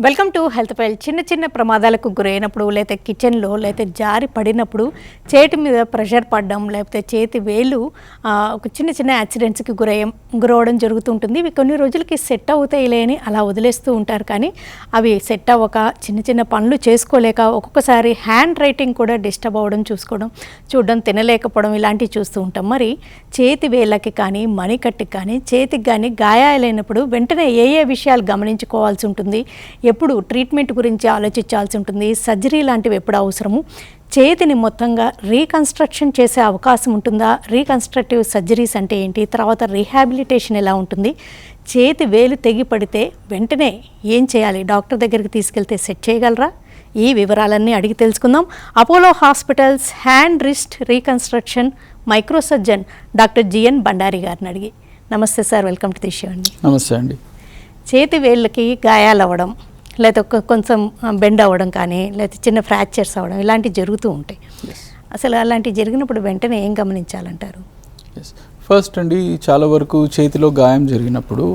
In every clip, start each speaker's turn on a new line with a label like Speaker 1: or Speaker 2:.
Speaker 1: Welcome to health file. చిన్న చిన్న ప్రమాదాలకు గురైనప్పుడు లేకపోతే కిచెన్లో లేకపోతే జారి పడినప్పుడు చేతి మీద ప్రెషర్ పడడం లేకపోతే చేతి వేలు ఒక చిన్న చిన్న యాక్సిడెంట్స్కి గురవడం జరుగుతుంటుంది. ఇవి కొన్ని రోజులకి సెట్ అవుతాయిలే అని అలా వదిలేస్తూ ఉంటారు. కానీ అవి సెట్ అవ్వక చిన్న చిన్న పనులు చేసుకోలేక ఒక్కొక్కసారి హ్యాండ్ రైటింగ్ కూడా డిస్టర్బ్ అవ్వడం చూడడం తినలేకపోవడం ఇలాంటివి చూస్తూ ఉంటాం. మరి చేతి వేళ్ళకి కానీ మణికట్టుకి కానీ చేతికి కానీ గాయాలైనప్పుడు వెంటనే ఏ విషయాలు గమనించుకోవాల్సి ఉంటుంది, ఎప్పుడు ట్రీట్మెంట్ గురించి ఆలోచించాల్సి ఉంటుంది, సర్జరీ లాంటివి ఎప్పుడు అవసరము, చేతిని మొత్తంగా రీకన్స్ట్రక్షన్ చేసే అవకాశం ఉంటుందా, రీకన్స్ట్రక్టివ్ సర్జరీస్ అంటే ఏంటి, తర్వాత రీహాబిలిటేషన్ ఎలా ఉంటుంది, చేతి వేలు తెగి పడితే వెంటనే ఏం చేయాలి, డాక్టర్ దగ్గరికి తీసుకెళ్తే సెట్ చేయగలరా, ఈ వివరాలన్నీ అడిగి తెలుసుకుందాం. Apollo hospitals hand wrist reconstruction మైక్రోసర్జన్ doctor GN Bandari గారిని అడిగి. నమస్తే sir, welcome to the show అండి.
Speaker 2: నమస్తే అండి.
Speaker 1: చేతి వేళ్ళకి గాయాలు అవ్వడం లేకపోతే కొంచెం బెండ్ అవ్వడం కానీ లేకపోతే చిన్న ఫ్రాక్చర్స్ అవ్వడం ఇలాంటివి జరుగుతూ ఉంటాయి. అసలు అలాంటివి జరిగినప్పుడు వెంటనే ఏం గమనించాలంటారు?
Speaker 2: ఫస్ట్ అండి, చాలా వరకు చేతిలో గాయం జరిగినప్పుడు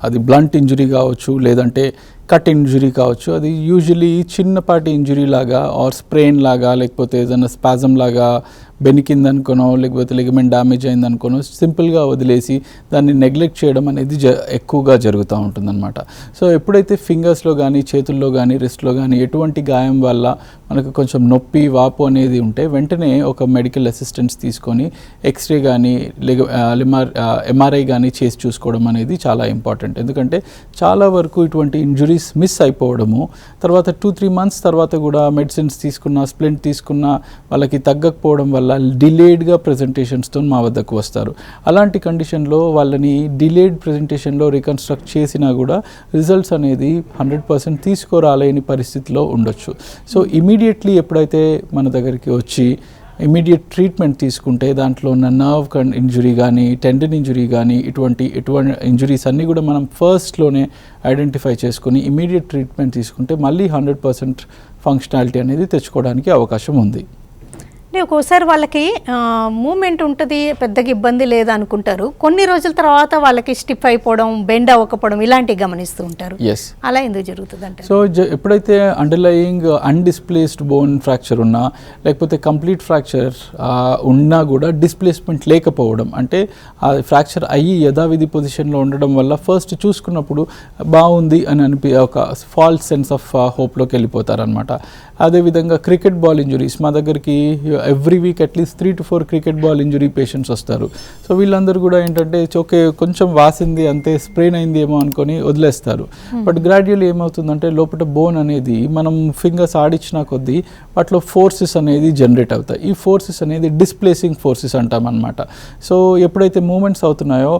Speaker 2: అది బ్లంట్ ఇంజురీ కావచ్చు, లేదంటే కట్ ఇంజురీ కావచ్చు. అది యూజువలీ చిన్నపాటి ఇంజురీ లాగా ఆర్ స్ప్రెయిన్ లాగా, లేకపోతే ఏదైనా స్పాజమ్ లాగా బెనికిందనుకోనో, లేకపోతే లిగమెంట్ డ్యామేజ్ అయిందనుకోనో సింపుల్గా వదిలేసి దాన్ని నెగ్లెక్ట్ చేయడం అనేది ఎక్కువగా జరుగుతూ ఉంటుందన్నమాట. సో ఎప్పుడైతే ఫింగర్స్లో కానీ చేతుల్లో కానీ రిస్ట్లో కానీ ఎటువంటి గాయం వల్ల మనకు కొంచెం నొప్పి వాపు అనేది ఉంటే వెంటనే ఒక మెడికల్ అసిస్టెన్స్ తీసుకొని ఎక్స్రే కానీ ఎంఆర్ఐ కానీ చేసి చూసుకోవడం అనేది చాలా ఇంపార్టెంట్. ఎందుకంటే చాలా వరకు ఇటువంటి ఇంజురీస్ మిస్ అయిపోవడము, తర్వాత 2-3 months తర్వాత కూడా మెడిసిన్స్ తీసుకున్న స్ప్లింట్ తీసుకున్న వాళ్ళకి తగ్గకపోవడం వల్ల డిలేడ్గా ప్రజెంటేషన్స్తో మా వద్దకు వస్తారు. అలాంటి కండిషన్లో వాళ్ళని డిలేడ్ ప్రజెంటేషన్లో రీకన్స్ట్రక్ట్ చేసినా కూడా రిజల్ట్స్ అనేది 100% తీసుకురాలేని పరిస్థితిలో ఉండొచ్చు. సో ఇమీడియట్లీ ఎప్పుడైతే మన దగ్గరికి వచ్చి ఇమీడియట్ ట్రీట్మెంట్ తీసుకుంటే దాంట్లో ఉన్న నర్వ్ ఇంజురీ కానీ టెండన్ ఇంజురీ కానీ ఇటువంటి ఇంజురీస్ అన్నీ కూడా మనం ఫస్ట్లోనే ఐడెంటిఫై చేసుకుని ఇమీడియట్ ట్రీట్మెంట్ తీసుకుంటే మళ్ళీ 100% ఫంక్షనాలిటీ అనేది తెచ్చుకోవడానికి అవకాశం ఉంది.
Speaker 1: ఒక్కోసారి వాళ్ళకి మూమెంట్ ఉంటుంది, పెద్దగా ఇబ్బంది లేదు అనుకుంటారు, కొన్ని రోజుల తర్వాత వాళ్ళకి స్టిఫ్ అయిపోవడం, బెండ్ అవ్వకపోవడం ఇలాంటివి గమనిస్తూ ఉంటారు. అలా ఎందుకు జరుగుతుంది అంటే,
Speaker 2: సో ఎప్పుడైతే అండర్లయింగ్ అన్డిస్ప్లేస్డ్ బోన్ ఫ్రాక్చర్ ఉన్నా లేకపోతే కంప్లీట్ ఫ్రాక్చర్ ఉన్నా కూడా డిస్ప్లేస్మెంట్ లేకపోవడం, అంటే ఆ ఫ్రాక్చర్ అయ్యి యథావిధి పొజిషన్లో ఉండడం వల్ల ఫస్ట్ చూసుకున్నప్పుడు బాగుంది అని ఒక ఫాల్స్ సెన్స్ ఆఫ్ హోప్లోకి వెళ్ళిపోతారనమాట. అదేవిధంగా క్రికెట్ బాల్ ఇంజురీస్, మా దగ్గరికి every week at least 3 to 4 cricket ball injury patients వస్తారు. సో వీళ్ళందరూ కూడా ఏంటంటే ఓకే కొంచెం వాసింది అంతే, స్ప్రెయిన్ అయింది ఏమో అనుకొని వదిలేస్తారు. బట్ గ్రాడ్యువల్లీ ఏమవుతుందంటే లోపల బోన్ అనేది మనం ఫింగర్స్ ఆడించిన కొద్దీ వాటిలో ఫోర్సెస్ అనేది జనరేట్ అవుతాయి. ఈ ఫోర్సెస్ అనేది డిస్ప్లేసింగ్ ఫోర్సెస్ అంటాం అనమాట. సో ఎప్పుడైతే మూమెంట్స్ అవుతున్నాయో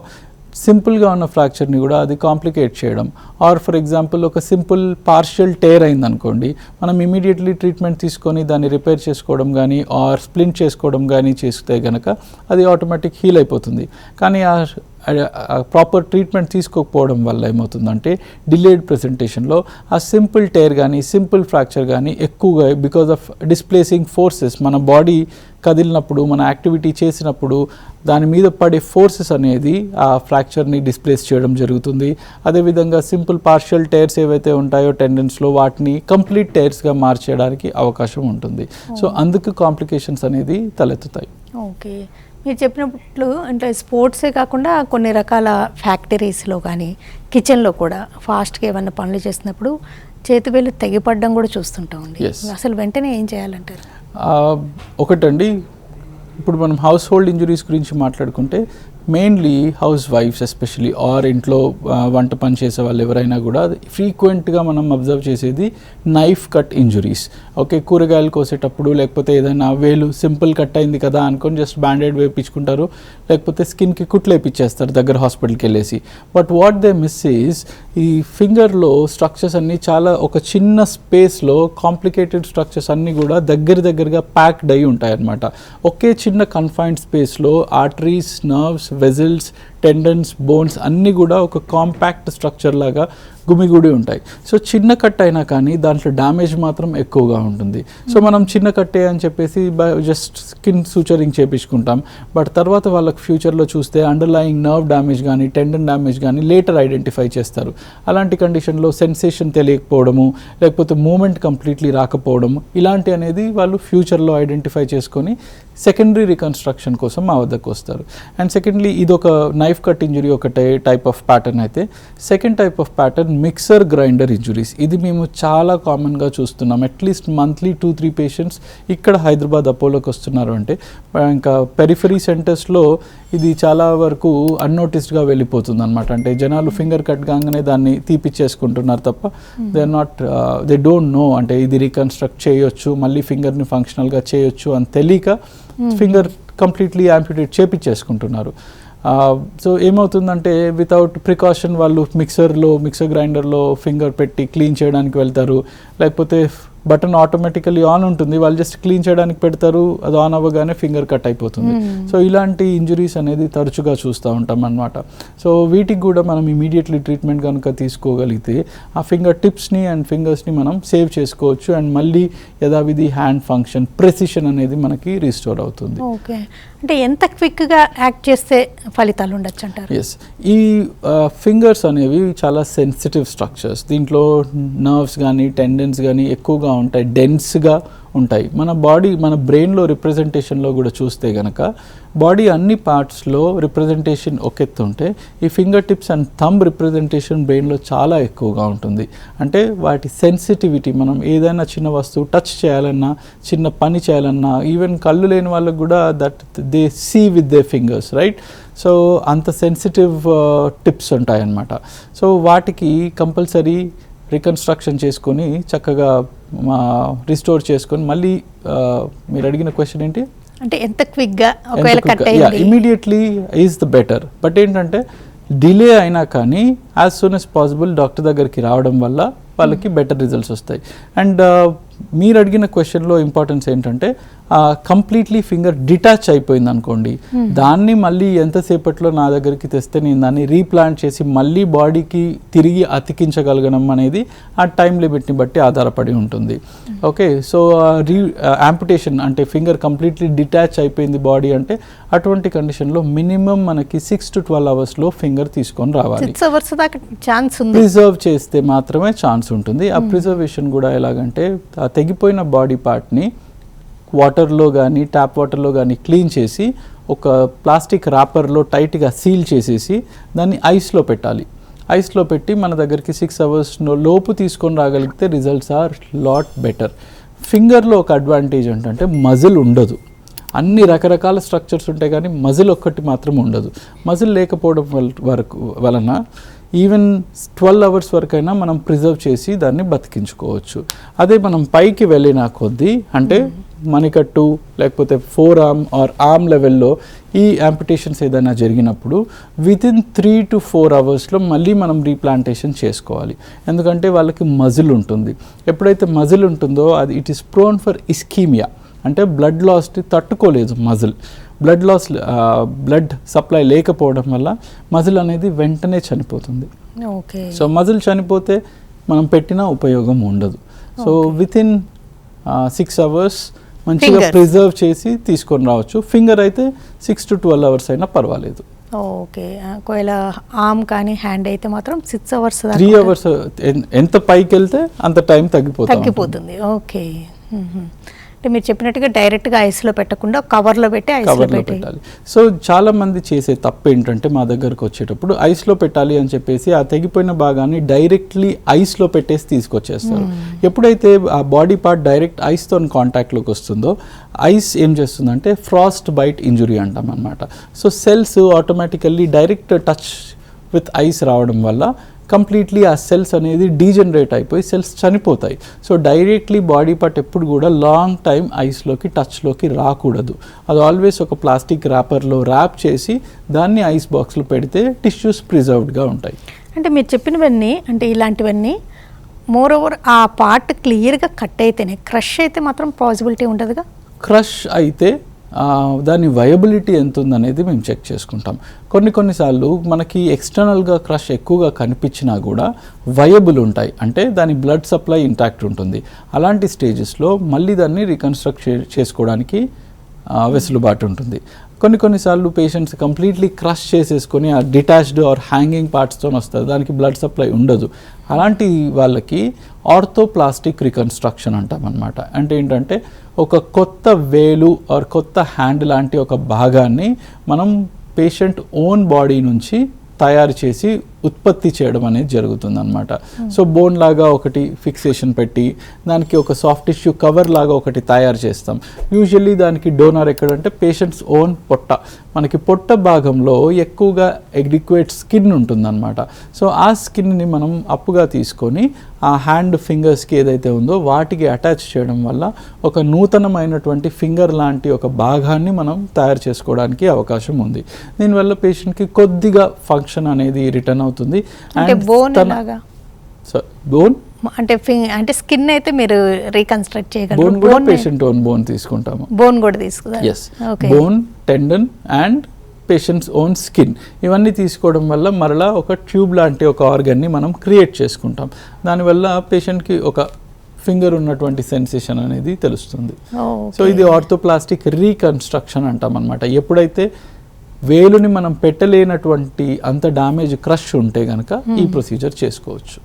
Speaker 2: సింపుల్గా ఉన్న ఫ్రాక్చర్ని కూడా అది కాంప్లికేట్ చేయడం, ఆర్ ఫర్ ఎగ్జాంపుల్ ఒక సింపుల్ పార్షియల్ టేర్ అయిందనుకోండి, మనం ఇమీడియట్లీ ట్రీట్మెంట్ తీసుకొని దాన్ని రిపేర్ చేసుకోవడం కానీ ఆర్ స్ప్లింట్ చేసుకోవడం కానీ చేస్తే కనుక అది ఆటోమేటిక్ హీల్ అయిపోతుంది. కానీ ప్రాపర్ ట్రీట్మెంట్ తీసుకోకపోవడం వల్ల ఏమవుతుందంటే డిలేడ్ ప్రెజెంటేషన్లో ఆ సింపుల్ టేర్ కానీ సింపుల్ ఫ్రాక్చర్ కానీ ఎక్కువగా బికాజ్ ఆఫ్ డిస్ప్లేసింగ్ ఫోర్సెస్, మన బాడీ కదిలినప్పుడు మన యాక్టివిటీ చేసినప్పుడు దాని మీద పడే ఫోర్సెస్ అనేది ఆ ఫ్రాక్చర్ని డిస్ప్లేస్ చేయడం జరుగుతుంది. అదేవిధంగా సింపుల్ పార్షియల్ టైర్స్ ఏవైతే ఉంటాయో టెండన్స్లో వాటిని కంప్లీట్ టైర్స్గా మార్చేయడానికి అవకాశం ఉంటుంది. సో అందుకు కాంప్లికేషన్స్ అనేది తలెత్తుతాయి.
Speaker 1: ఓకే, మీరు చెప్పినట్లు అంటే స్పోర్ట్సే కాకుండా కొన్ని రకాల ఫ్యాక్టరీస్లో కానీ కిచెన్లో కూడా ఫాస్ట్గా ఏమైనా పనులు చేసినప్పుడు చేతి వేలు తెగిపడడం కూడా చూస్తుంటామండి. అసలు వెంటనే ఏం చేయాలంటారు?
Speaker 2: ఒకటండి, ఇప్పుడు మనం హౌస్ హోల్డ్ ఇంజురీస్ గురించి మాట్లాడుకుంటే మెయిన్లీ హౌస్ వైఫ్స్ ఎస్పెషలీ ఆర్ ఇంట్లో వంట పని చేసే వాళ్ళు ఎవరైనా కూడా ఫ్రీక్వెంట్గా మనం అబ్జర్వ్ చేసేది నైఫ్ కట్ ఇంజురీస్. ఓకే, కూరగాయలు కోసేటప్పుడు లేకపోతే ఏదైనా వేలు సింపుల్ కట్ అయింది కదా అనుకొని జస్ట్ బ్యాండేడ్ వేయించుకుంటారు, లేకపోతే స్కిన్కి కుట్లు వేయించేస్తారు దగ్గర హాస్పిటల్కి వెళ్ళేసి. But what they miss is ఈ ఫింగర్లో స్ట్రక్చర్స్ అన్నీ చాలా ఒక చిన్న స్పేస్లో కాంప్లికేటెడ్ స్ట్రక్చర్స్ అన్నీ కూడా దగ్గరగా ప్యాక్డ్ అయి ఉంటాయి అన్నమాట. ఒకే చిన్న కన్ఫైన్డ్ స్పేస్లో arteries, nerves, vessels, tendons, bones అన్నీ కూడా ఒక కాంపాక్ట్ స్ట్రక్చర్ లాగా గుమిగూడి ఉంటాయి. సో చిన్న కట్ అయినా కానీ దాంట్లో డ్యామేజ్ మాత్రం ఎక్కువగా ఉంటుంది. సో మనం చిన్న కట్టే అని చెప్పేసి జస్ట్ స్కిన్ సూచరింగ్ చేపించుకుంటాం. బట్ తర్వాత వాళ్ళకి ఫ్యూచర్లో చూస్తే అండర్లయింగ్ నర్వ్ డ్యామేజ్ కానీ టెండన్ డ్యామేజ్ కానీ లేటర్ ఐడెంటిఫై చేస్తారు. అలాంటి కండిషన్లో సెన్సేషన్ తెలియకపోవడము, లేకపోతే మూమెంట్ కంప్లీట్లీ రాకపోవడము, ఇలాంటి అనేది వాళ్ళు ఫ్యూచర్లో ఐడెంటిఫై చేసుకొని సెకండరీ రికన్స్ట్రక్షన్ కోసం మా వద్దకు వస్తారు. అండ్ సెకండ్లీ ఇది ఒక నైఫ్ కట్ ఇంజురీ ఒకటే టైప్ ఆఫ్ ప్యాటర్న్ అయితే, second type of pattern mixer grinder injuries. ఇది మేము చాలా కామన్గా చూస్తున్నాం. అట్లీస్ట్ మంత్లీ 2-3 పేషెంట్స్ ఇక్కడ హైదరాబాద్ అపోలోకి వస్తున్నారు. అంటే ఇంకా పెరిఫరీ సెంటర్స్లో ఇది చాలా వరకు అన్నోటిస్డ్గా వెళ్ళిపోతుంది అనమాట. అంటే జనాలు ఫింగర్ కట్ కాగానే దాన్ని తీపిచ్చేసుకుంటున్నారు తప్ప దే డోంట్ నో అంటే ఇది రీకన్స్ట్రక్ట్ చేయొచ్చు, మళ్ళీ ఫింగర్ని ఫంక్షనల్గా చేయొచ్చు అని తెలియక ఫింగర్ కంప్లీట్లీ యాంప్యుటేట్ చేపించేసుకుంటున్నారు. సో ఏమవుతుందంటే వితౌట్ ప్రికాషన్ వాళ్ళు మిక్సర్ గ్రైండర్లో ఫింగర్ పెట్టి క్లీన్ చేయడానికి వెళ్తారు, లేకపోతే బటన్ ఆటోమేటికలీ ఆన్ ఉంటుంది, వాళ్ళు జస్ట్ క్లీన్ చేయడానికి పెడతారు, అది ఆన్ అవ్వగానే ఫింగర్ కట్ అయిపోతుంది. సో ఇలాంటి ఇంజురీస్ అనేది తరచుగా చూస్తూ ఉంటాం అన్నమాట. సో వీటికి కూడా మనం ఇమీడియట్లీ ట్రీట్మెంట్ కనుక తీసుకోగలిగితే ఆ ఫింగర్ టిప్స్ని అండ్ ఫింగర్స్ని మనం సేవ్ చేసుకోవచ్చు అండ్ మళ్ళీ యథావిధి హ్యాండ్ ఫంక్షన్ ప్రెసిషన్ అనేది మనకి రీస్టోర్ అవుతుంది.
Speaker 1: ఓకే, అంటే ఎంత క్విక్గా యాక్ట్ చేస్తే ఫలితాలు ఉండొచ్చు అంటారు?
Speaker 2: ఎస్, ఈ ఫింగర్స్ అనేవి చాలా సెన్సిటివ్ స్ట్రక్చర్స్. దీంట్లో నర్వ్స్ కానీ టెండన్స్ కానీ ఎక్కువగా ఉంటాయి, డెన్స్గా ఉంటాయి. మన బ్రెయిన్లో రిప్రజెంటేషన్లో కూడా చూస్తే కనుక బాడీ అన్ని పార్ట్స్లో రిప్రజెంటేషన్ ఒక ఎత్తు ఉంటే ఈ finger tips and thumb representation బ్రెయిన్లో చాలా ఎక్కువగా ఉంటుంది. అంటే వాటి సెన్సిటివిటీ, మనం ఏదైనా చిన్న వస్తువు టచ్ చేయాలన్నా, చిన్న పని చేయాలన్నా, ఈవెన్ కళ్ళు లేని వాళ్ళకు కూడా that they see with they fingers, right? So అంత సెన్సిటివ్ టిప్స్ ఉంటాయన్నమాట. సో వాటికి కంపల్సరీ రికన్స్ట్రక్షన్ చేసుకొని చక్కగా రిస్టోర్ చేసుకొని మళ్ళీ మీరు అడిగిన క్వశ్చన్ ఏంటి
Speaker 1: అంటే ఎంత క్విక్గా ఒకవేళ కట్ అయ్యింది
Speaker 2: immediately is the better. But ఏంటంటే డిలే అయినా కానీ as soon as possible doctor దగ్గరికి రావడం వల్ల వాళ్ళకి బెటర్ రిజల్ట్స్ వస్తాయి. అండ్ మీరు అడిగిన క్వశ్చన్లో ఇంపార్టెన్స్ ఏంటంటే కంప్లీట్లీ ఫింగర్ డిటాచ్ అయిపోయింది అనుకోండి, దాన్ని మళ్ళీ ఎంతసేపట్లో నా దగ్గరికి తెస్తే నేను దాన్ని రీప్లాంట్ చేసి మళ్ళీ బాడీకి తిరిగి అతికించగలగడం అనేది ఆ టైం లిమిట్ని బట్టి ఆధారపడి ఉంటుంది. ఓకే, సో యాంపుటేషన్ అంటే ఫింగర్ కంప్లీట్లీ డిటాచ్ అయిపోయింది బాడీ అంటే అటువంటి కండిషన్లో మినిమం మనకి 6 to 12 అవర్స్లో ఫింగర్ తీసుకొని రావాలి.
Speaker 1: 6 hours దాకా ఛాన్స్ ఉంది.
Speaker 2: ప్రిజర్వ్ చేస్తే మాత్రమే ఛాన్స్ ఉంటుంది. ఆ ప్రిజర్వేషన్ కూడా ఎలాగంటే ఆ తెగిపోయిన బాడీ పార్ట్ని వాటర్లో కానీ ట్యాప్ వాటర్లో కానీ క్లీన్ చేసి ఒక ప్లాస్టిక్ ర్యాపర్లో టైట్గా సీల్ చేసేసి దాన్ని ఐస్లో పెట్టాలి. ఐస్లో పెట్టి మన దగ్గరికి 6 hours లోపు తీసుకొని రాగలిగితే రిజల్ట్స్ ఆర్ లాట్ బెటర్. ఫింగర్లో ఒక అడ్వాంటేజ్ ఏంటంటే మజిల్ ఉండదు. అన్ని రకరకాల స్ట్రక్చర్స్ ఉంటాయి కానీ మజిల్ ఒక్కటి మాత్రం ఉండదు. మజిల్ లేకపోవడం వలన ఈవెన్ 12 hours వరకైనా మనం ప్రిజర్వ్ చేసి దాన్ని బతికించుకోవచ్చు. అదే మనం పైకి వెళ్ళిన కొద్దీ అంటే మణికట్టు లేకపోతే ఫోర్ ఆర్మ్ ఆర్ ఆర్మ్ లెవెల్లో ఈ యాంపిటేషన్స్ ఏదైనా జరిగినప్పుడు వితిన్ 3 to 4 అవర్స్లో మళ్ళీ మనం రీప్లాంటేషన్ చేసుకోవాలి. ఎందుకంటే వాళ్ళకి మజిల్ ఉంటుంది. ఎప్పుడైతే మజిల్ ఉంటుందో అది it is prone for ischemia, అంటే బ్లడ్ లాస్ని తట్టుకోలేదు మజిల్. బ్లడ్ సప్లై లేకపోవడం వల్ల మజిల్ అనేది వెంటనే చనిపోతుంది.
Speaker 1: ఓకే,
Speaker 2: సో మజిల్ చనిపోతే మనం పెట్టిన ఉపయోగం ఉండదు. సో వితిన్ 6 hours మంచిగా ప్రిజర్వ్ చేసి తీసుకొని రావచ్చు. ఫింగర్ అయితే 6 to 12 hours అయినా పర్వాలేదు.
Speaker 1: ఓకే, ఒకవేళ ఆర్మ్ కానీ హ్యాండ్ అయితే మాత్రం 6 hours
Speaker 2: 3 hours ఎంత పైకి వెళ్తే అంత టైం తగ్గిపోతుంది.
Speaker 1: ఓకే, అంటే మీరు చెప్పినట్టుగా డైరెక్ట్గా ఐస్లో పెట్టకుండా కవర్లో పెట్టి ఐస్లో పెట్టాలి.
Speaker 2: సో చాలా మంది చేసే తప్పు ఏంటంటే మా దగ్గరకు వచ్చేటప్పుడు ఐస్లో పెట్టాలి అని చెప్పేసి ఆ తెగిపోయిన భాగాన్ని డైరెక్ట్లీ ఐస్లో పెట్టేసి తీసుకొచ్చేస్తారు. ఎప్పుడైతే ఆ బాడీ పార్ట్ డైరెక్ట్ ఐస్తో కాంటాక్ట్లోకి వస్తుందో ఐస్ ఏం చేస్తుందంటే ఫ్రాస్ట్ బైట్ ఇంజురీ అంటాం అన్నమాట. So cells automatically direct touch with ice రావడం వల్ల కంప్లీట్లీ ఆ సెల్స్ అనేది డీజనరేట్ అయిపోయి సెల్స్ చనిపోతాయి. సో డైరెక్ట్లీ బాడీ పార్ట్ ఎప్పుడు కూడా లాంగ్ టైం ఐస్లోకి టచ్లోకి రాకూడదు. అది ఆల్వేస్ ఒక ప్లాస్టిక్ ర్యాపర్లో ర్యాప్ చేసి దాన్ని ఐస్ బాక్స్లో పెడితే టిష్యూస్ ప్రిజర్వ్డ్గా ఉంటాయి.
Speaker 1: అంటే మీరు చెప్పినవన్నీ అంటే ఇలాంటివన్నీ మోర్ ఓవర్ ఆ పార్ట్ క్లియర్గా కట్ అయితేనే, క్రష్ అయితే మాత్రం పాసిబిలిటీ ఉండదుగా?
Speaker 2: క్రష్ అయితే దాని వయబిలిటీ ఎంత ఉందనేది మేము చెక్ చేసుకుంటాం. కొన్నిసార్లు మనకి ఎక్స్టర్నల్గా క్రష్ ఎక్కువగా కనిపించినా కూడా వయబుల్ ఉంటాయి, అంటే దాని బ్లడ్ సప్లై ఇంటాక్ట్ ఉంటుంది. అలాంటి స్టేజెస్లో మళ్ళీ దాన్ని రీకన్స్ట్రక్ట్ చేసుకోవడానికి వెసులుబాటు ఉంటుంది. కొన్నిసార్లు పేషెంట్స్ కంప్లీట్లీ క్రష్ చేసేసుకొని ఆ డిటాచ్డ్ ఆర్ హ్యాంగింగ్ పార్ట్స్తో వస్తారు, దానికి బ్లడ్ సప్లై ఉండదు. అలాంటి వాళ్ళకి ఆర్థోప్లాస్టిక్ రీకన్స్ట్రక్షన్ అంటాం అన్నమాట. అంటే ఏంటంటే ఒక కొత్త వేలు ఆర్ కొత్త హ్యాండ్ లాంటి ఒక భాగాన్ని మనం పేషెంట్ ఓన్ బాడీ నుంచి తయారు చేసి ఉత్పత్తి చేయడం అనేది జరుగుతుంది అనమాట. సో బోన్ లాగా ఒకటి ఫిక్సేషన్ పెట్టి దానికి ఒక సాఫ్ట్ టిష్యూ కవర్ లాగా ఒకటి తయారు చేస్తాం. యూజువల్లీ దానికి డోనర్ ఎక్కడంటే పేషెంట్స్ ఓన్ పొట్ట, మనకి పొట్ట భాగంలో ఎక్కువగా ఎడిక్వేట్ స్కిన్ ఉంటుందన్నమాట. సో ఆ స్కిన్ని మనం అప్పుగా తీసుకొని ఆ హ్యాండ్ ఫింగర్స్కి ఏదైతే ఉందో వాటికి అటాచ్ చేయడం వల్ల ఒక నూతనమైనటువంటి ఫింగర్ లాంటి ఒక భాగాన్ని మనం తయారు చేసుకోవడానికి అవకాశం ఉంది. దీనివల్ల పేషెంట్కి కొద్దిగా ఫంక్షన్ అనేది రిటర్న్ అవుతుంది.
Speaker 1: అంటే బోన్ లాగా
Speaker 2: బోన్
Speaker 1: అంటే స్కిన్ అయితే మీరు రీకన్స్ట్రక్ట్ చేయగలరు.
Speaker 2: బోన్ కూడా పేషెంట్ ఓన్ బోన్ తీసుకుంటాము.
Speaker 1: బోన్ కూడా తీసుకుంటారు.
Speaker 2: Yes, bone, tendon and patients own skin ఇవన్నీ తీసుకోవడం వల్ల మరలా ఒక ట్యూబ్ లాంటి ఒక ఆర్గన్ని మనం క్రియేట్ చేసుకుంటాం. దానివల్ల పేషెంట్కి ఒక ఫింగర్ ఉన్నటువంటి సెన్సేషన్ అనేది తెలుస్తుంది. సో ఇది ఆర్థోప్లాస్టిక్ రీకన్స్ట్రక్షన్ అంటాం అనమాట. ఎప్పుడైతే వేలుని మనం పెట్టలేనటువంటి అంత డ్యామేజ్ క్రష్ ఉంటే కనుక ఈ ప్రొసీజర్ చేసుకోవచ్చు.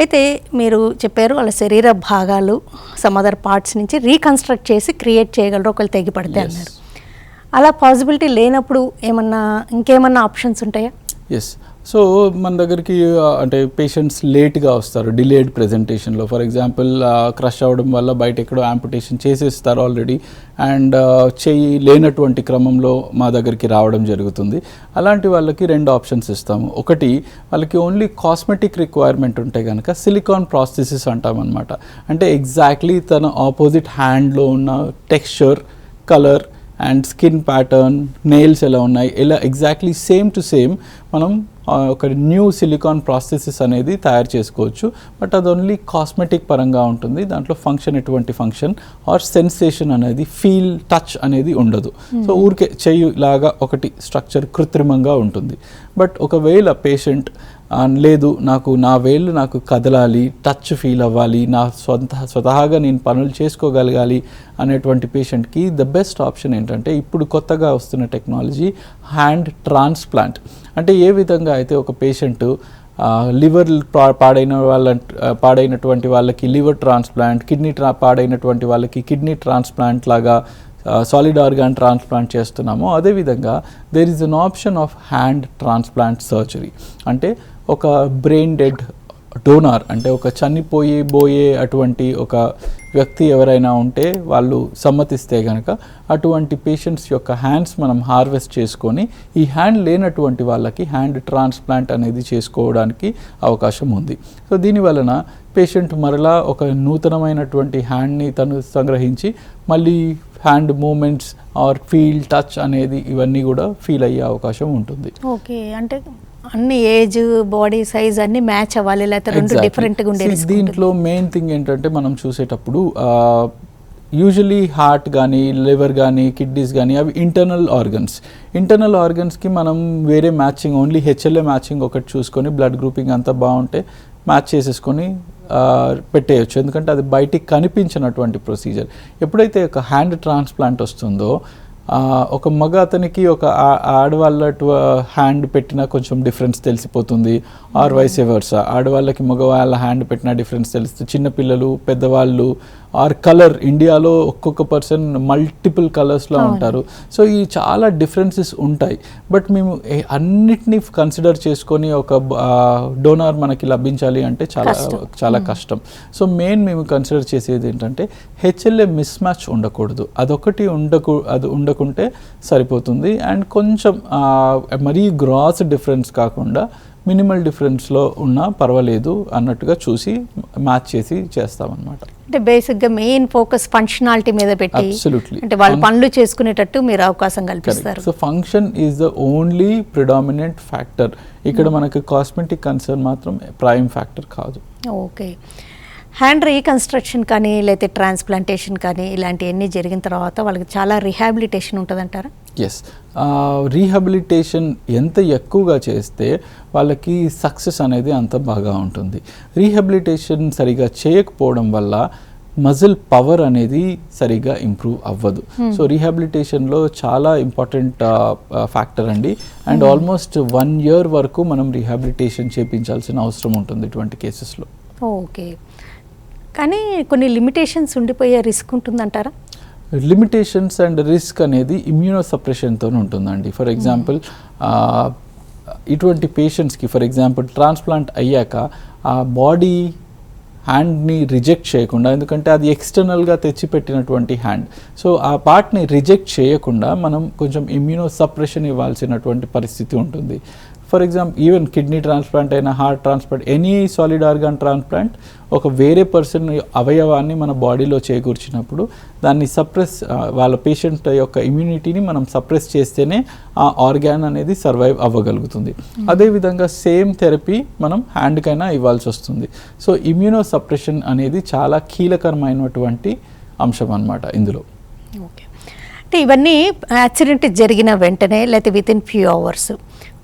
Speaker 1: అయితే మీరు చెప్పారు వాళ్ళ శరీర భాగాలు సమ్ అదర్ పార్ట్స్ నుంచి రీకన్స్ట్రక్ట్ చేసి క్రియేట్ చేయగలరు ఒకళ్ళు తెగి పడితే అన్నారు. అలా పాసిబిలిటీ లేనప్పుడు ఇంకేమన్నా ఆప్షన్స్ ఉంటాయా?
Speaker 2: ఎస్. సో మన దగ్గరికి అంటే పేషెంట్స్ లేట్గా వస్తారు, డిలేడ్ ప్రెజెంటేషన్లో. ఫర్ ఎగ్జాంపుల్ క్రష్ అవ్వడం వల్ల బయట ఎక్కడో యాంపుటేషన్ చేసేస్తారు ఆల్రెడీ, అండ్ చెయ్యి లేనటువంటి క్రమంలో మా దగ్గరికి రావడం జరుగుతుంది. అలాంటి వాళ్ళకి 2 ఆప్షన్స్ ఇస్తాము. ఒకటి, వాళ్ళకి ఓన్లీ కాస్మెటిక్ రిక్వైర్మెంట్ ఉంటే కనుక సిలికాన్ ప్రాస్థెసిస్ అంటామన్నమాట. అంటే ఎగ్జాక్ట్లీ తన ఆపోజిట్ హ్యాండ్లో ఉన్న texture, colour and skin pattern, nails ఎలా ఉన్నాయి, ఇలా ఎగ్జాక్ట్లీ సేమ్ టు సేమ్ మనం ఒక న్యూ సిలికాన్ ప్రాస్థెసిస్ అనేది తయారు చేసుకోవచ్చు. బట్ అది ఓన్లీ కాస్మెటిక్ పరంగా ఉంటుంది. దాంట్లో ఎటువంటి ఫంక్షన్ ఆర్ సెన్సేషన్ అనేది, ఫీల్, టచ్ అనేది ఉండదు. సో ఊరికే చెయ్యి లాగా ఒకటి స్ట్రక్చర్ కృత్రిమంగా ఉంటుంది. బట్ ఒకవేళ పేషెంట్ లేదు, నా వేళ్ళు నాకు కదలాలి, టచ్ ఫీల్ అవ్వాలి, స్వతహాగా నేను పనులు చేసుకోగలగాలి అనేటువంటి పేషెంట్కి ద బెస్ట్ ఆప్షన్ ఏంటంటే ఇప్పుడు కొత్తగా వస్తున్న టెక్నాలజీ హ్యాండ్ ట్రాన్స్ప్లాంట్. అంటే ఏ విధంగా అయితే ఒక పేషెంట్ లివర్ పాడైనటువంటి వాళ్ళకి లివర్ ట్రాన్స్ప్లాంట్, కిడ్నీ పాడైనటువంటి వాళ్ళకి కిడ్నీ ట్రాన్స్ప్లాంట్ లాగా సాలిడ్ ఆర్గాన్ ట్రాన్స్ప్లాంట్ చేస్తున్నామో, అదేవిధంగా there is an option of hand transplant surgery. అంటే ఒక బ్రెయిన్ డెడ్ డోనార్, అంటే ఒక చనిపోయే అటువంటి ఒక వ్యక్తి ఎవరైనా ఉంటే వాళ్ళు సమ్మతిస్తే కనుక అటువంటి పేషెంట్స్ యొక్క హ్యాండ్స్ మనం హార్వెస్ట్ చేసుకొని ఈ హ్యాండ్ లేనటువంటి వాళ్ళకి హ్యాండ్ ట్రాన్స్ప్లాంట్ అనేది చేసుకోవడానికి అవకాశం ఉంది. సో దీనివలన పేషెంట్ మరలా ఒక నూతనమైనటువంటి హ్యాండ్ని తను సంగ్రహించి మళ్ళీ hand movements or feel, touch అనేది ఇవన్నీ కూడా ఫీల్ అయ్యే అవకాశం ఉంటుంది.
Speaker 1: ఓకే, అంటే అన్ని ఏజ్, బాడీ సైజ్ అన్ని మ్యాచ్ అవ్వాలి, లేకపోతే రెండు డిఫరెంట్గా ఉండేది.
Speaker 2: దీంట్లో మెయిన్ థింగ్ ఏంటంటే మనం చూసేటప్పుడు యూజువలీ హార్ట్ కానీ, లివర్ కానీ, కిడ్నీస్ కానీ అవి ఇంటర్నల్ ఆర్గన్స్కి మనం వేరే మ్యాచింగ్, ఓన్లీ హెచ్ఎల్ఏ మ్యాచింగ్ ఒకటి చూసుకొని బ్లడ్ గ్రూపింగ్ అంతా బాగుంటే మ్యాచ్ చేసేసుకొని పెట్టేయచ్చు. ఎందుకంటే అది బయటికి కనిపించినటువంటి ప్రొసీజర్. ఎప్పుడైతే ఒక హ్యాండ్ ట్రాన్స్ప్లాంట్ వస్తుందో ఒక మగ అతనికి ఒక ఆడవాళ్ళ హ్యాండ్ పెట్టినా కొంచెం డిఫరెన్స్ తెలిసిపోతుంది, ఆర్ వైస్ ఎవర్సా. ఆడవాళ్ళకి మగవాళ్ళ హ్యాండ్ పెట్టినా డిఫరెన్స్ తెలుస్తుంది. చిన్నపిల్లలు, పెద్దవాళ్ళు, ఆర్ కలర్, ఇండియాలో ఒక్కొక్క పర్సన్ మల్టిపుల్ కలర్స్లో ఉంటారు. సో ఈ చాలా డిఫరెన్సెస్ ఉంటాయి. బట్ మేము అన్నిటినీ కన్సిడర్ చేసుకొని ఒక డోనార్ మనకి లభించాలి అంటే చాలా కష్టం. సో మెయిన్ మేము కన్సిడర్ చేసేది ఏంటంటే హెచ్ఎల్ఏ మిస్ మ్యాచ్ ఉండకూడదు. అది ఉండకుంటే సరిపోతుంది. అండ్ కొంచెం మరీ గ్రాస్ డిఫరెన్స్ కాకుండా మినిమల్ డిఫరెన్స్లో ఉన్నా పర్వాలేదు అన్నట్టుగా చూసి మ్యాచ్ చేసి చేస్తామన్నమాట.
Speaker 1: అంటే బేసిక్గా మెయిన్ ఫోకస్ ఫంక్షనాలిటీ మీద పెట్టి,
Speaker 2: అబ్సల్యూట్లీ,
Speaker 1: అంటే వాళ్ళు పనులు చేసుకునేటట్టు మీరు అవకాశం కల్పిస్తారు.
Speaker 2: So function is the only predominant factor. ఇక్కడ మనకి కాస్మెటిక్ కన్సర్న్ మాత్రం ప్రైమ్ ఫ్యాక్టర్ కాదు.
Speaker 1: ఓకే. హ్యాండ్ రీకన్స్ట్రక్షన్ కానీ లేకపోతే ట్రాన్స్ప్లాంటేషన్ కానీ ఇలాంటివన్నీ జరిగిన తర్వాత వాళ్ళకి చాలా రీహాబిలిటేషన్ ఉంటుందంటారా?
Speaker 2: ఎస్, రీహాబిలిటేషన్ ఎంత ఎక్కువగా చేస్తే వాళ్ళకి సక్సెస్ అనేది అంత బాగా ఉంటుంది. రీహాబిలిటేషన్ సరిగా చేయకపోవడం వల్ల మజిల్ పవర్ అనేది సరిగా ఇంప్రూవ్ అవ్వదు. సో రీహాబిలిటేషన్లో చాలా ఇంపార్టెంట్ ఫ్యాక్టర్ అండి. అండ్ ఆల్మోస్ట్ 1 year వరకు మనం రీహాబిలిటేషన్ చేయించాల్సిన అవసరం ఉంటుంది ఇటువంటి కేసెస్లో.
Speaker 1: ఓకే, కానీ కొన్ని లిమిటేషన్స్ ఉండిపోయే రిస్క్ ఉంటుందంటారా?
Speaker 2: లిమిటేషన్స్ అండ్ రిస్క్ అనేది ఇమ్యూనోసప్రెషన్తో ఉంటుందండి. ఫర్ ఎగ్జాంపుల్ ఇటువంటి పేషెంట్స్కి ఫర్ ఎగ్జాంపుల్ ట్రాన్స్ప్లాంట్ అయ్యాక ఆ బాడీ హ్యాండ్ని రిజెక్ట్ చేయకుండా, ఎందుకంటే అది ఎక్స్టర్నల్గా తెచ్చిపెట్టినటువంటి హ్యాండ్, సో ఆ పార్ట్ని రిజెక్ట్ చేయకుండా మనం కొంచెం ఇమ్యూనోసప్రెషన్ ఇవ్వాల్సినటువంటి పరిస్థితి ఉంటుంది. For example even kidney transplant అయినా, heart transplant, any solid organ transplant ఒక వేరే పర్సన్ అవయవాన్ని మన బాడీలో చేకూర్చినప్పుడు దాన్ని సప్రెస్, వాళ్ళ పేషెంట్ యొక్క ఇమ్యూనిటీని మనం సప్రెస్ చేస్తేనే ఆ ఆర్గాన్ అనేది సర్వైవ్ అవ్వగలుగుతుంది. అదేవిధంగా సేమ్ థెరపీ మనం హ్యాండ్కైనా ఇవ్వాల్సి వస్తుంది. సో ఇమ్యూనో సప్రెషన్ అనేది చాలా కీలకమైనటువంటి అంశం అన్నమాట ఇందులో.
Speaker 1: ఓకే, అంటే ఇవన్నీ యాక్సిడెంట్ జరిగిన వెంటనే లేకపోతే వితిన్ ఫ్యూ అవర్స్,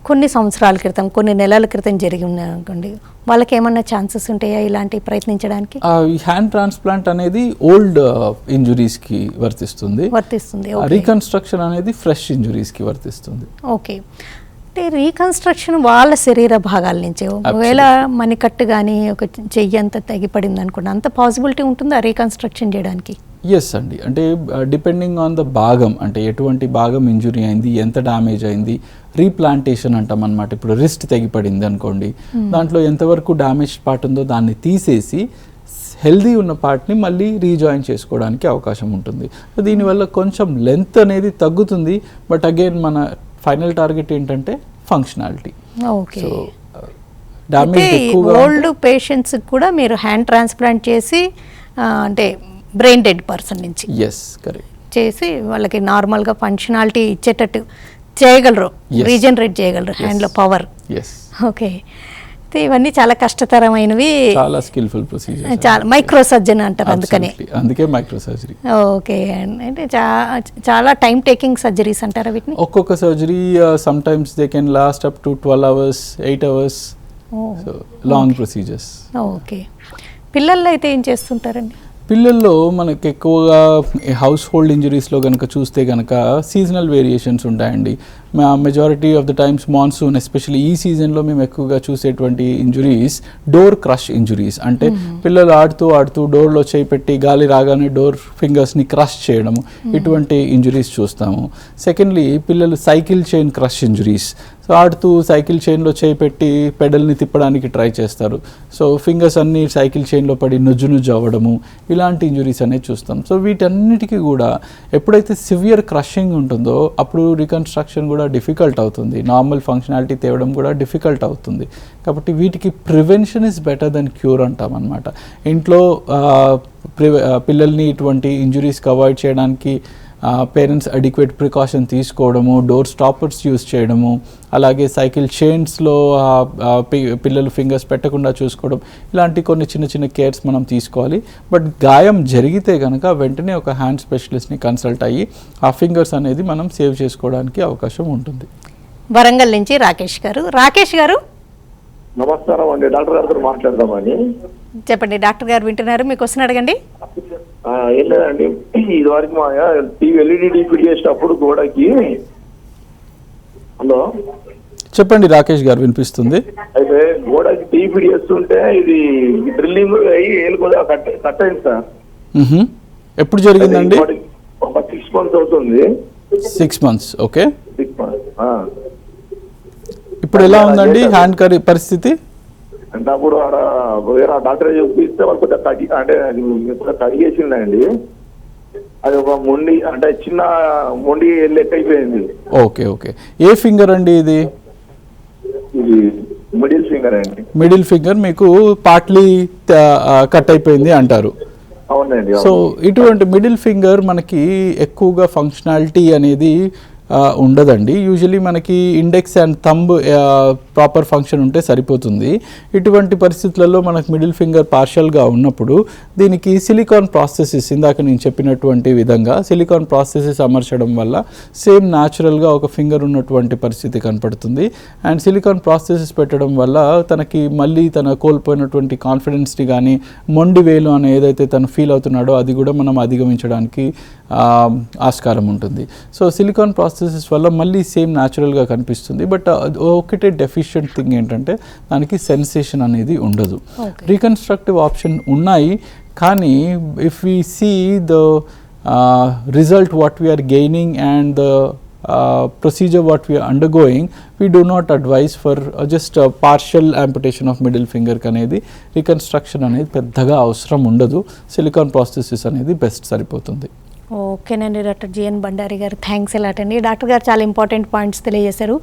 Speaker 1: కొన్ని సంవత్సరాల క్రితం, కొన్ని నెలల క్రితం జరిగిన అనుకోండి, వాళ్ళకి ఏమన్నా ఛాన్సెస్ ఉంటాయా ఇలాంటివి ప్రయత్నించడానికి?
Speaker 2: ఈ హ్యాండ్ ట్రాన్స్ప్లాంట్ అనేది ఓల్డ్ ఇంజురీస్కి వర్తిస్తుంది. రీకన్స్ట్రక్షన్ అనేది ఫ్రెష్ ఇంజురీస్కి వర్తిస్తుంది.
Speaker 1: ఓకే, అంటే రీకన్స్ట్రక్షన్ వాళ్ళ శరీర భాగాల నుంచి, ఒకవేళ మణికట్టు కానీ ఒక చెయ్యి అంత తెగిపడింది అనుకోండి, అంత పాసిబిలిటీ ఉంటుందా రీకన్స్ట్రక్షన్ చేయడానికి?
Speaker 2: ఎస్ అండి, అంటే డిపెండింగ్ ఆన్ ద భాగం, అంటే ఎటువంటి భాగం ఇంజురీ అయింది, ఎంత డ్యామేజ్ అయింది, రీప్లాంటేషన్ అంటాం అనమాట. ఇప్పుడు రిస్ట్ తెగిపడింది అనుకోండి, దాంట్లో ఎంతవరకు డ్యామేజ్ పార్ట్ ఉందో దాన్ని తీసేసి హెల్దీ ఉన్న పార్ట్ని మళ్ళీ రీజాయిన్ చేసుకోవడానికి అవకాశం ఉంటుంది. దీనివల్ల కొంచెం లెంత్ అనేది తగ్గుతుంది, బట్ అగైన్ మన ఫైనల్ టార్గెట్ ఏంటంటే ఫంక్షనాలిటీ.
Speaker 1: ఓకే,
Speaker 2: సో డ్యామేజ్ ఎక్కువగా
Speaker 1: ఓల్డ్ పేషెంట్స్ కూడా మీరు హ్యాండ్ ట్రాన్స్ప్లాంట్ చేసి, అంటే బ్రెయిన్ డెడ్ పర్సన్ నుంచి
Speaker 2: ఎస్ కరెక్ట్
Speaker 1: చేసి వాళ్ళకి నార్మల్గా ఫంక్షనాలిటీ ఇచ్చేటట్టు చేయగలరు, రీజనరేట్ చేయగలరు హ్యాండ్లో పవర్.
Speaker 2: ఎస్,
Speaker 1: ఓకే, అయితే ఇవన్నీ చాలా కష్టతరమైనవి,
Speaker 2: చాలా స్కిల్ఫుల్ ప్రొసీజర్,
Speaker 1: చాలా మైక్రో సర్జన్ అంటారు,
Speaker 2: అందుకే మైక్రో సర్జరీ.
Speaker 1: ఓకే, అంటే చాలా టైం టేకింగ్ సర్జరీస్ అంటారా వీటిని?
Speaker 2: ఒక్కొక్క surgery some times they can last up to 12 hours, 8 hours, so long procedures.
Speaker 1: Okay, పిల్లల్లో అయితే ఏం చేస్తుంటారండి?
Speaker 2: పిల్లల్లో మనకి ఎక్కువగా హౌస్ హోల్డ్ ఇంజరీస్లో కనుక చూస్తే కనుక సీజనల్ వేరియేషన్స్ ఉంటాయండి. Majority of the times monsoon, especially ఈ సీజన్లో మేము ఎక్కువగా చూసేటువంటి ఇంజురీస్ డోర్ క్రష్ ఇంజురీస్. అంటే పిల్లలు ఆడుతూ డోర్లో చేయి పెట్టి గాలి రాగానే డోర్ ఫింగర్స్ని క్రష్ చేయడము, ఇటువంటి ఇంజురీస్ చూస్తాము. సెకండ్లీ పిల్లలు cycle chain crush injuries, so ఆడుతూ సైకిల్ చైన్లో చేయి పెట్టి పెడల్ని తిప్పడానికి ట్రై చేస్తారు, సో ఫింగర్స్ అన్నీ సైకిల్ చైన్లో పడి నుజ్జు అవ్వడము, ఇలాంటి ఇంజురీస్ అనేది చూస్తాం. సో వీటన్నిటికీ కూడా ఎప్పుడైతే సివియర్ క్రషింగ్ ఉంటుందో అప్పుడు రీకన్స్ట్రక్షన్ కూడా డిఫికల్ట్ అవుతుంది, నార్మల్ ఫంక్షనాలిటీ తేవడం కూడా డిఫికల్ట్ అవుతుంది. కాబట్టి వీటికి prevention is better than cure అంటాం అనమాట. ఇంట్లో పిల్లల్ని ఇటువంటి ఇంజురీస్కి అవాయిడ్ చేయడానికి పేరెంట్స్ అడిక్వేట్ ప్రికాషన్ తీసుకోవడము, డోర్ స్టాపర్స్ యూస్ చేయడము, అలాగే సైకిల్ చైన్స్లో పిల్లలు ఫింగర్స్ పెట్టకుండా చూసుకోవడం, ఇలాంటి కొన్ని చిన్న కేర్స్ మనం తీసుకోవాలి. బట్ గాయం జరిగితే కనుక వెంటనే ఒక హ్యాండ్ స్పెషలిస్ట్ని కన్సల్ట్ అయ్యి ఆ ఫింగర్స్ అనేది మనం సేవ్ చేసుకోవడానికి అవకాశం ఉంటుంది.
Speaker 1: వరంగల్ నుంచి రాకేష్ గారు.
Speaker 3: నమస్కారం అండి, డాక్టర్ గారితో మాట్లాడదామని.
Speaker 1: చెప్పండి డాక్టర్ గారు, వింటున్నారు, మీకు క్వశ్చన్ అడగండి.
Speaker 3: ఏం లేదండి, ఇది వరకు మా ఎల్ఈడి డిఫిట్ చేసేటప్పుడు గోడకి, హలో
Speaker 2: చెప్పండి రాకేష్ గారు, వినిపిస్తుంది.
Speaker 3: అయితే గోడకి టీఫిట్ చేస్తుంటే ఇది డ్రిల్లింగ్ అయ్యి ఏలుకోదా కట్ అయింది సార్.
Speaker 2: ఎప్పుడు జరిగిందండి?
Speaker 3: ఒక 6 months అవుతుంది.
Speaker 2: 6 months, ఓకే.
Speaker 3: 6 months.
Speaker 2: ఇప్పుడు ఎలా ఉందండి హ్యాండ్ పరిస్థితి?
Speaker 3: అంటే అప్పుడు వేరే డాక్టర్ చూపిస్తే వాళ్ళు కొద్దిగా కడిగేసిందండి, అది ఒక మొండి, అంటే చిన్న మొండి లెక్క అయిపోయింది.
Speaker 2: ఓకే, ఏ ఫింగర్ అండి ఇది?
Speaker 3: ఇది మిడిల్ ఫింగర్ అండి.
Speaker 2: మిడిల్ ఫింగర్ మీకు పార్ట్లీ కట్ అయిపోయింది అంటారు.
Speaker 3: అవునండి.
Speaker 2: సో ఇటువంటి మిడిల్ ఫింగర్ మనకి ఎక్కువగా ఫంక్షనాలిటీ అనేది ఉండదండి. యూజువలీ మనకి index and thumb proper function ఉంటే సరిపోతుంది. ఇటువంటి పరిస్థితులలో మనకు మిడిల్ ఫింగర్ పార్షియల్గా ఉన్నప్పుడు దీనికి సిలికాన్ ప్రాస్థెసిస్, ఇందాక నేను చెప్పినటువంటి విధంగా సిలికాన్ ప్రాస్థెసిస్ అమర్చడం వల్ల సేమ్ న్యాచురల్గా ఒక ఫింగర్ ఉన్నటువంటి పరిస్థితి కనపడుతుంది. అండ్ సిలికాన్ ప్రాస్థెసిస్ పెట్టడం వల్ల తనకి మళ్ళీ తన కోల్పోయినటువంటి కాన్ఫిడెన్స్ని కానీ మొండి వేలు అని ఏదైతే తను ఫీల్ అవుతున్నాడో అది కూడా మనం అధిగమించడానికి ఆస్కారం ఉంటుంది. సో సిలికాన్ ప్రాస్థెసిస్ వల్ల మళ్ళీ సేమ్ న్యాచురల్గా కనిపిస్తుంది. బట్ ఒకటే డెఫిషియెంట్ థింగ్ ఏంటంటే దానికి సెన్సేషన్ అనేది ఉండదు. రీకన్స్ట్రక్టివ్ ఆప్షన్ ఉన్నాయి, కానీ if we see the result what we are gaining and the procedure what we are undergoing, we do not advise for just a partial amputation of middle finger అనేది reconstruction అనేది పెద్దగా అవసరం ఉండదు. Silicon prosthesis అనేది best సరిపోతుంది.
Speaker 1: ఓకేనండి doctor GN Bandari గారు, thanks a lot అండి. డాక్టర్ గారు చాలా ఇంపార్టెంట్ పాయింట్స్ తెలియజేశారు.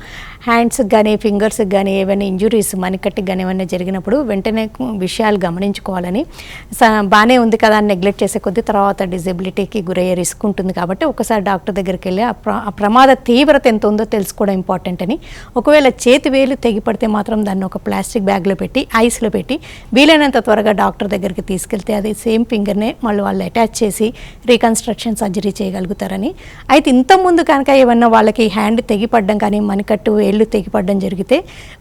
Speaker 1: హ్యాండ్స్కి కానీ ఫింగర్స్కి కానీ ఏమైనా ఇంజురీస్ మణికట్టుకి కానీ ఏమైనా జరిగినప్పుడు వెంటనే విషయాలు గమనించుకోవాలని, బాగానే ఉంది కదా అని నెగ్లెక్ట్ చేసే కొద్దీ తర్వాత డిజబిలిటీకి గురయ్యే రిస్క్ ఉంటుంది. కాబట్టి ఒకసారి డాక్టర్ దగ్గరికి వెళ్ళి ఆ ప్రమాద తీవ్రత ఎంత ఉందో తెలుసుకోవడం ఇంపార్టెంట్ అని. ఒకవేళ చేతి వేలు తెగిపడితే మాత్రం దాన్ని ఒక ప్లాస్టిక్ బ్యాగ్లో పెట్టి ఐస్లో పెట్టి వీలైనంత త్వరగా డాక్టర్ దగ్గరికి తీసుకెళ్తే అది సేమ్ ఫింగర్నే మళ్ళీ వాళ్ళు అటాచ్ చేసి రీకన్స్ట్రక్షన్ సర్జరీ చేయగలుగుతారని. అయితే ఇంతకుముందు కనుక ఏమన్నా వాళ్ళకి హ్యాండ్ తెగిపడడం కానీ మణికట్టు వేళ్ళు తెగిపడడం జరిగితే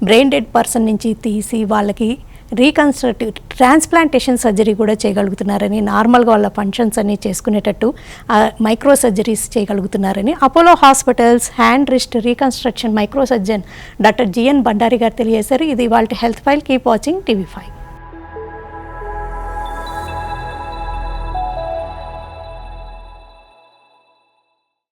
Speaker 1: బ్రెయిన్ డెడ్ పర్సన్ నుంచి తీసి వాళ్ళకి రీకన్స్ట్రక్టివ్ ట్రాన్స్ప్లాంటేషన్ సర్జరీ కూడా చేయగలుగుతున్నారని, నార్మల్గా వాళ్ళ ఫంక్షన్స్ అన్నీ చేసుకునేటట్టు మైక్రో సర్జరీస్ చేయగలుగుతున్నారని Apollo hospitals hand wrist reconstruction micro surgeon doctor GN Bandari garu తెలియజేశారు. ఇది వాళ్ళ health file. Keep watching TV5.